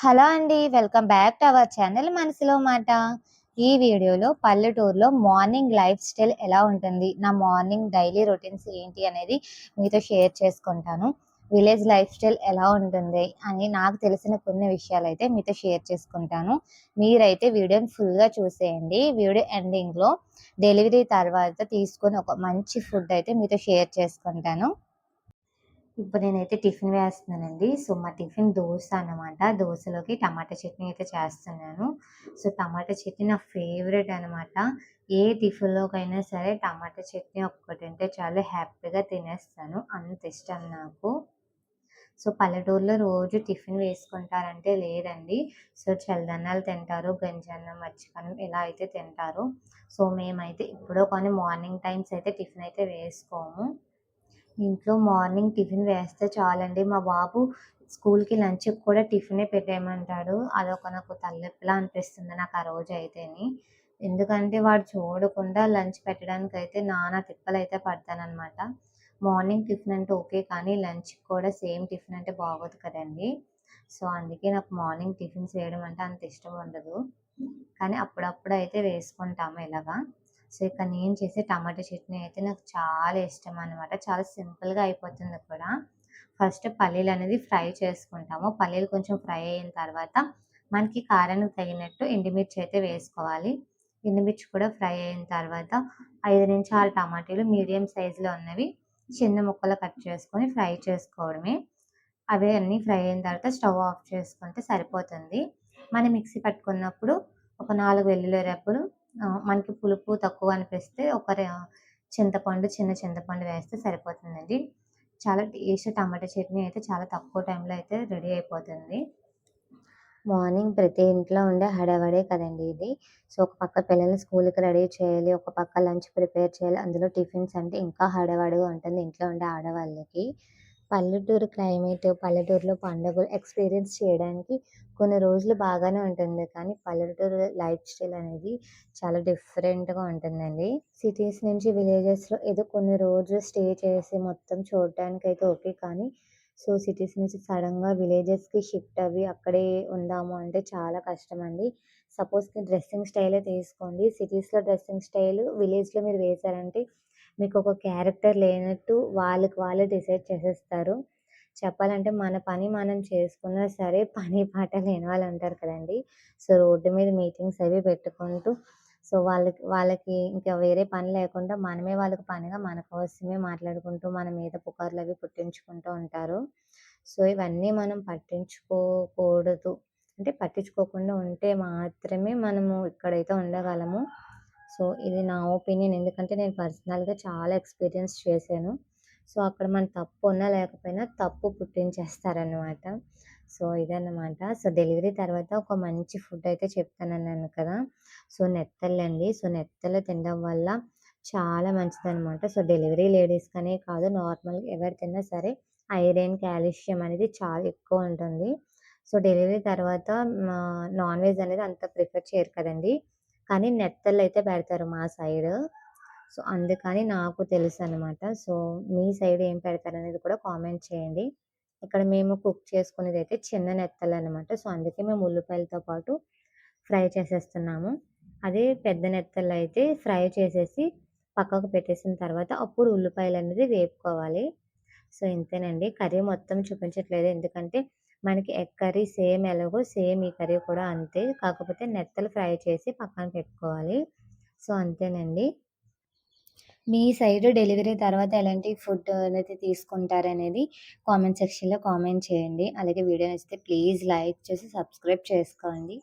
Hello అండి. Welcome back to our channel మనసులో మాట. ఈ వీడియోలో పల్లెటూరులో మార్నింగ్ లైఫ్ స్టైల్ ఎలా ఉంటుంది, నా మార్నింగ్ డైలీ రొటీన్స్ ఏంటి అనేది మీతో షేర్ చేసుకుంటాను. విలేజ్ లైఫ్ స్టైల్ ఎలా ఉంటుంది అని నాకు తెలిసిన కొన్ని విషయాలైతే మీతో షేర్ చేసుకుంటాను. మీరైతే వీడియోని ఫుల్‌గా చూసేయండి. వీడియో ఎండింగ్‌లో డెలివరీ తర్వాత తీసుకొని ఒక మంచి ఫుడ్ అయితే మీతో షేర్ చేసుకుంటాను. ఇప్పుడు నేనైతే టిఫిన్ వేస్తున్నానండి. సో, మా టిఫిన్ దోస అన్నమాట. దోసలోకి టమాటా చట్నీ అయితే చేస్తున్నాను. సో, టమాటా చట్నీ నా ఫేవరెట్ అనమాట. ఏ టిఫిన్‌లోకైనా సరే టమాటా చట్నీ ఒక్కటుంటే చాలు హ్యాపీగా తినేస్తాను. అంత ఇష్టం నాకు. సో, పల్లెటూరులో రోజు టిఫిన్ వేసుకుంటారంటే లేదండి. సో, చల్లదన్నాలు తింటారు, గంజన్నం, మజ్జిగన్నం ఇలా అయితే తింటారు. సో, మేమైతే ఎప్పుడో కానీ మార్నింగ్ టైమ్స్ అయితే టిఫిన్ అయితే వేసుకోము. ఇంట్లో మార్నింగ్ టిఫిన్ వేస్తే చాలండి. మా బాబు స్కూల్‌కి లంచ్‌కి కూడా టిఫినే పెట్టేయమంటాడు. అదొక నాకు తలనొప్పిలా అనిపిస్తుంది నాకు ఆ రోజైతేని. ఎందుకంటే వాడు చూడకుండా లంచ్ పెట్టడానికైతే నానా తిప్పలైతే పడతాననమాట. మార్నింగ్ టిఫిన్ అంటే ఓకే. కానీ లంచ్‌కి కూడా సేమ్ టిఫిన్ అంటే బాగోదు కదండీ! సో, అందుకే నాకు మార్నింగ్ టిఫిన్స్ వేయడం అంటే అంత ఇష్టం ఉండదు. కానీ అప్పుడప్పుడైతే వేసుకుంటాము ఇలాగా. సో, ఇక్కడ నేను చేసే టమాటా చట్నీ అయితే నాకు చాలా ఇష్టమనమాట. చాలా సింపుల్‌గా అయిపోతుంది కూడా. ఫస్ట్ పల్లీలనేది ఫ్రై చేసుకుంటాము. పల్లీలు కొంచెం ఫ్రై అయిన తర్వాత మనకి కారానికి తగినట్టు ఎండుమిర్చి అయితే వేసుకోవాలి. ఎండుమిర్చి కూడా ఫ్రై అయిన తర్వాత 5-6 టమాటాలు మీడియం సైజులో ఉన్నవి చిన్న ముక్కలు కట్ చేసుకొని ఫ్రై చేసుకోవడమే. అవి అన్నీ ఫ్రై అయిన తర్వాత స్టవ్ ఆఫ్ చేసుకుంటే సరిపోతుంది. మనం మిక్సీ పట్టుకున్నప్పుడు ఒక 4 వెల్లుల్లి రెబ్బలు, మనకి పులుపు తక్కువ అనిపిస్తే చింతపండు, చిన్న చింతపండు వేస్తే సరిపోతుందండి. చాలా టేస్ట్ టమాటా చట్నీ అయితే చాలా తక్కువ టైంలో అయితే రెడీ అయిపోతుంది. మార్నింగ్ ప్రతి ఇంట్లో ఉండే హడావిడే కదండీ ఇది. సో, ఒక పక్క పిల్లల్ని స్కూల్‌కి రెడీ చేయాలి. ఒక పక్క లంచ్ ప్రిపేర్ చేయాలి. అందులో టిఫిన్స్ అంటే ఇంకా హడావిడిగా ఉంటుంది ఇంట్లో ఉండే ఆడవాళ్ళకి. పల్లెటూరు క్లైమేట్, పల్లెటూరులో పండుగలు ఎక్స్‌పీరియన్స్ చేయడానికి కొన్ని రోజులు బాగానే ఉంటుంది. కానీ పల్లెటూరు లైఫ్ స్టైల్ అనేది చాలా డిఫరెంట్‌గా ఉంటుందండి. సిటీస్ నుంచి విలేజెస్‌లో ఏదో కొన్ని రోజులు స్టే చేసి మొత్తం చూడటానికైతే ఓకే. కానీ సో, సిటీస్ నుంచి సడెన్‌గా విలేజెస్‌కి షిఫ్ట్ అవ్వి అక్కడే ఉందాము అంటే చాలా కష్టమండి. సపోజ్‌కి డ్రెస్సింగ్ స్టైలే తీసుకోండి. సిటీస్‌లో డ్రెస్సింగ్ స్టైలు విలేజ్‌లో మీరు వేశారంటే మీకొక క్యారెక్టర్ లేనట్టు వాళ్ళకి వాళ్ళే డిసైడ్ చేసేస్తారు. చెప్పాలంటే మన పని మనం చేసుకున్నా సరే పని పాట లేని వాళ్ళుంటారు కదండీ! సో, రోడ్డు మీద మీటింగ్స్ అవి పెట్టుకుంటూ సో, వాళ్ళకి ఇంకా వేరే పని లేకుండా మనమే వాళ్ళకి పనిగా మన కోసమే మాట్లాడుకుంటూ మన మీద పుకార్లవి పుట్టించుకుంటూ ఉంటారు. సో, ఇవన్నీ మనం పట్టించుకోకూడదు. అంటే పట్టించుకోకుండా ఉంటే మాత్రమే మనము ఇక్కడైతే ఉండగలము. సో, ఇది నా ఒపీనియన్. ఎందుకంటే నేను పర్సనల్‌గా చాలా ఎక్స్‌పీరియన్స్ చేశాను. సో, అక్కడ మన తప్పున్నా లేకపోయినా తప్పు పుట్టించేస్తారనమాట. సో, ఇదన్నమాట. సో, డెలివరీ తర్వాత ఒక మంచి ఫుడ్ అయితే చెప్తానన్నాను కదా! సో, నెత్తళ్ళండి. సో, నెత్తళ్ళు తినడం వల్ల చాలా మంచిదనమాట. సో, డెలివరీ లేడీస్‌కనే కాదు నార్మల్‌గా ఎవరు తిన్నా సరే ఐరన్, కాల్షియం అనేది చాలా ఎక్కువ ఉంటుంది. సో, డెలివరీ తర్వాత నాన్ వెజ్ అనేది అంత ప్రిఫర్ చేయరు కదండీ! కానీ నెత్తళ్ళైతే పెడతారు మా సైడు. సో, అందుకని నాకు తెలుసనమాట. సో, మీ సైడ్ ఏం పెడతారనేది కూడా కామెంట్ చేయండి. ఇక్కడ మేము కుక్ చేసుకునేదైతే చిన్న నెత్తళ్ళనమాట. సో, అందుకే మేము ఉల్లిపాయలతో పాటు ఫ్రై చేసేస్తున్నాము. అదే పెద్ద నెత్తళ్ళైతే ఫ్రై చేసేసి పక్కకు పెట్టేసిన తర్వాత అప్పుడు ఉల్లిపాయలనేది వేపుకోవాలి. సో, ఇంతేనండి. కర్రీ మొత్తం చూపించట్లేదు. ఎందుకంటే మనకి ఎగ్ కర్రీ సేమ్ ఎలాగో సేమ్ ఈ కర్రీ కూడా అంతే. కాకపోతే నెత్తలు ఫ్రై చేసి పక్కన పెట్టుకోవాలి. సో, అంతేనండి. మీ సైడ్ డెలివరీ తర్వాత ఎలాంటి ఫుడ్ అనేది తీసుకుంటారనేది కామెంట్ సెక్షన్‌లో కామెంట్ చేయండి. అలాగే వీడియో నచ్చితే ప్లీజ్ లైక్ చేసి సబ్స్క్రైబ్ చేసుకోండి.